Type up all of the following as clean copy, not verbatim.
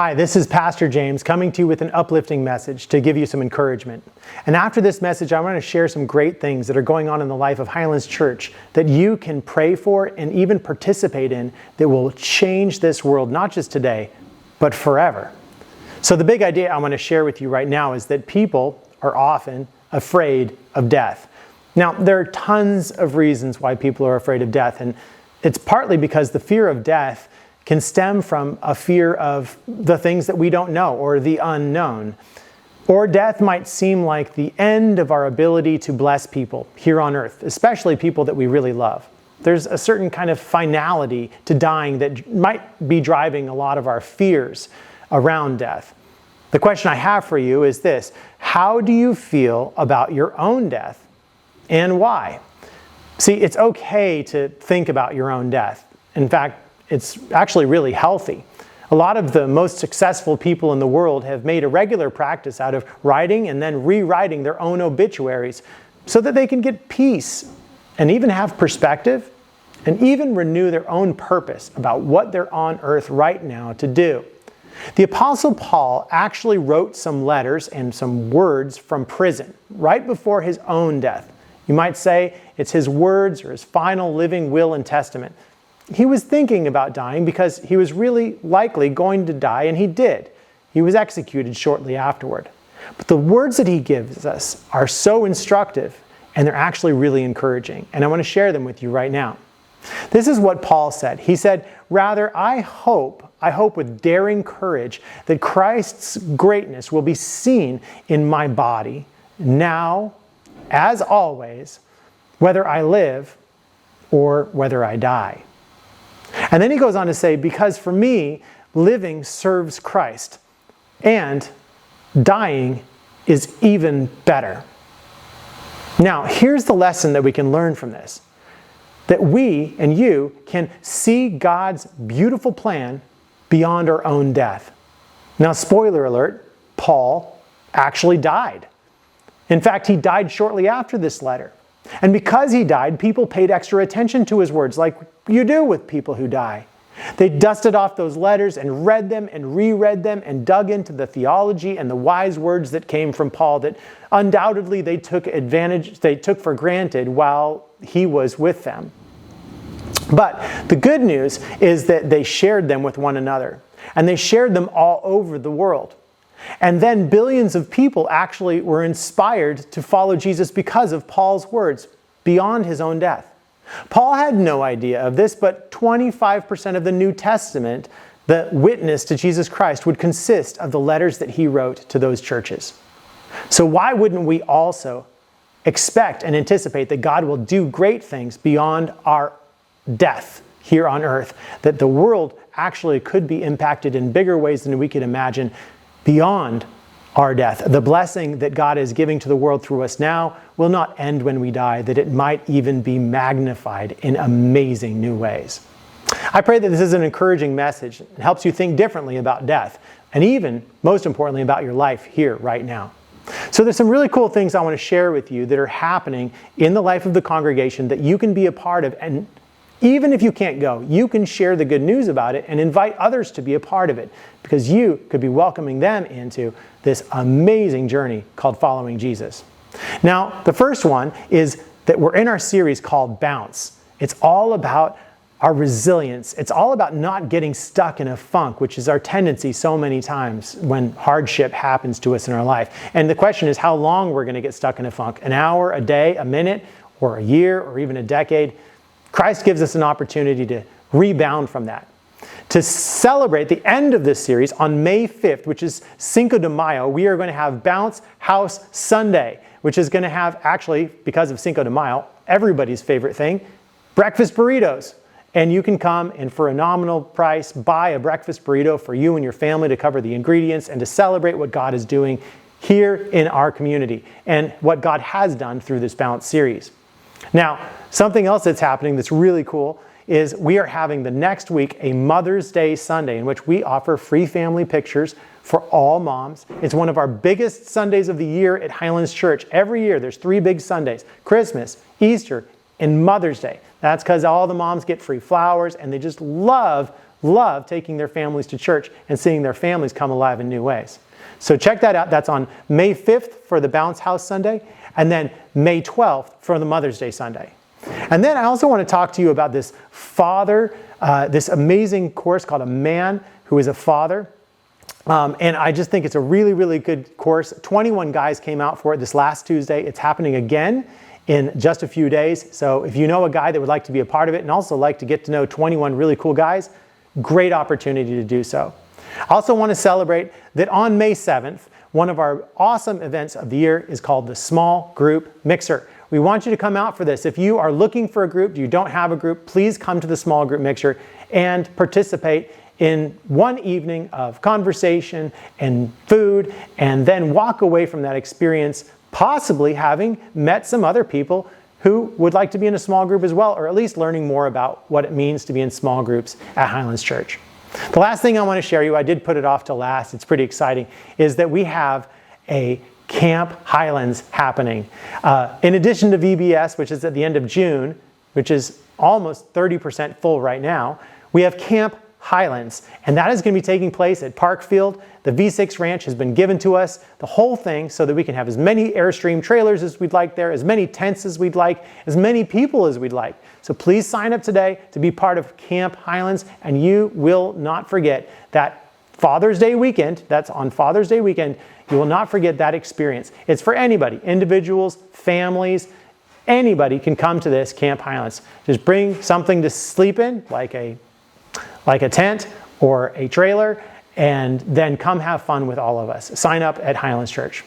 Hi, this is Pastor James coming to you with an uplifting message to give you some encouragement. And after this message, I want to share some great things that are going on in the life of Highlands Church that you can pray for and even participate in that will change this world, not just today, but forever. So the big idea I want to share with you right now is that people are often afraid of death. Now, there are tons of reasons why people are afraid of death, and it's partly because the fear of death can stem from a fear of the things that we don't know or the unknown. Or death might seem like the end of our ability to bless people here on earth, especially people that we really love. There's a certain kind of finality to dying that might be driving a lot of our fears around death. The question I have for you is this: how do you feel about your own death and why? See, it's okay to think about your own death. In fact, it's actually really healthy. A lot of the most successful people in the world have made a regular practice out of writing and then rewriting their own obituaries so that they can get peace and even have perspective and even renew their own purpose about what they're on earth right now to do. The Apostle Paul actually wrote some letters and some words from prison right before his own death. You might say it's his words or his final living will and testament. He was thinking about dying because he was really likely going to die, and he did. He was executed shortly afterward. But the words that he gives us are so instructive, and they're actually really encouraging. And I want to share them with you right now. This is what Paul said. He said, "Rather, I hope with daring courage that Christ's greatness will be seen in my body, now, as always, whether I live or whether I die." And then he goes on to say, "Because for me, living serves Christ, and dying is even better." Now, here's the lesson that we can learn from this: that we and you can see God's beautiful plan beyond our own death. Now, spoiler alert, Paul actually died. In fact, he died shortly after this letter. And because he died, people paid extra attention to his words, like you do with people who die. They dusted off those letters and read them and reread them and dug into the theology and the wise words that came from Paul that undoubtedly they took for granted while he was with them. But the good news is that they shared them with one another, and they shared them all over the world. And then billions of people actually were inspired to follow Jesus because of Paul's words beyond his own death. Paul had no idea of this, but 25% of the New Testament, the witness to Jesus Christ, would consist of the letters that he wrote to those churches. So why wouldn't we also expect and anticipate that God will do great things beyond our death here on earth, that the world actually could be impacted in bigger ways than we could imagine beyond our death? The blessing that God is giving to the world through us now will not end when we die, that it might even be magnified in amazing new ways. I pray that this is an encouraging message. It helps you think differently about death, and even, most importantly, about your life here right now. So there's some really cool things I want to share with you that are happening in the life of the congregation that you can be a part of. And even if you can't go, you can share the good news about it and invite others to be a part of it, because you could be welcoming them into this amazing journey called following Jesus. Now, the first one is that we're in our series called Bounce. It's all about our resilience. It's all about not getting stuck in a funk, which is our tendency so many times when hardship happens to us in our life. And the question is how long we're going to get stuck in a funk: an hour, a day, a minute, or a year, or even a decade. Christ gives us an opportunity to rebound from that. To celebrate the end of this series on May 5th, which is Cinco de Mayo, we are going to have Bounce House Sunday, which is going to have, actually, because of Cinco de Mayo, everybody's favorite thing, breakfast burritos. And you can come and for a nominal price buy a breakfast burrito for you and your family to cover the ingredients and to celebrate what God is doing here in our community and what God has done through this Bounce series. Now, something else that's happening that's really cool is we are having the next week a Mother's Day Sunday in which we offer free family pictures for all moms. It's one of our biggest Sundays of the year at Highlands Church. Every year there's 3 big Sundays: Christmas, Easter, and Mother's Day. That's because all the moms get free flowers and they just love love taking their families to church and seeing their families come alive in new ways. So check that out. That's on May 5th for the Bounce House Sunday, and then May 12th for the Mother's Day Sunday. And then I also want to talk to you about this this amazing course called A Man Who is a Father. And I just think it's a really, really good course. 21 guys came out for it this last Tuesday. It's happening again in just a few days. So if you know a guy that would like to be a part of it and also like to get to know 21 really cool guys, great opportunity to do so. I also want to celebrate that on May 7th, one of our awesome events of the year is called the Small Group Mixer. We want you to come out for this. If you are looking for a group, you don't have a group, please come to the Small Group Mixer and participate in one evening of conversation and food, and then walk away from that experience possibly having met some other people who would like to be in a small group as well, or at least learning more about what it means to be in small groups at Highlands Church. The last thing I want to share you, I did put it off to last, it's pretty exciting, is that we have a Camp Highlands happening. In addition to VBS, which is at the end of June, which is almost 30% full right now, we have Camp Highlands, and that is going to be taking place at Parkfield. The V6 Ranch has been given to us, the whole thing, so that we can have as many Airstream trailers as we'd like there, as many tents as we'd like, as many people as we'd like. So please sign up today to be part of Camp Highlands, and you will not forget that Father's Day weekend. That's on Father's Day weekend. You will not forget that experience. It's for anybody, individuals, families, anybody can come to this Camp Highlands. Just bring something to sleep in, like a tent or a trailer, and then come have fun with all of us. Sign up at Highlands Church.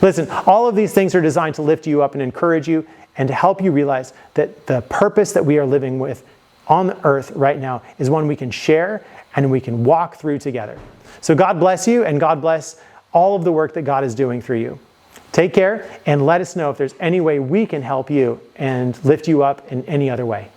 Listen, all of these things are designed to lift you up and encourage you and to help you realize that the purpose that we are living with on the earth right now is one we can share and we can walk through together. So God bless you, and God bless all of the work that God is doing through you. Take care, and let us know if there's any way we can help you and lift you up in any other way.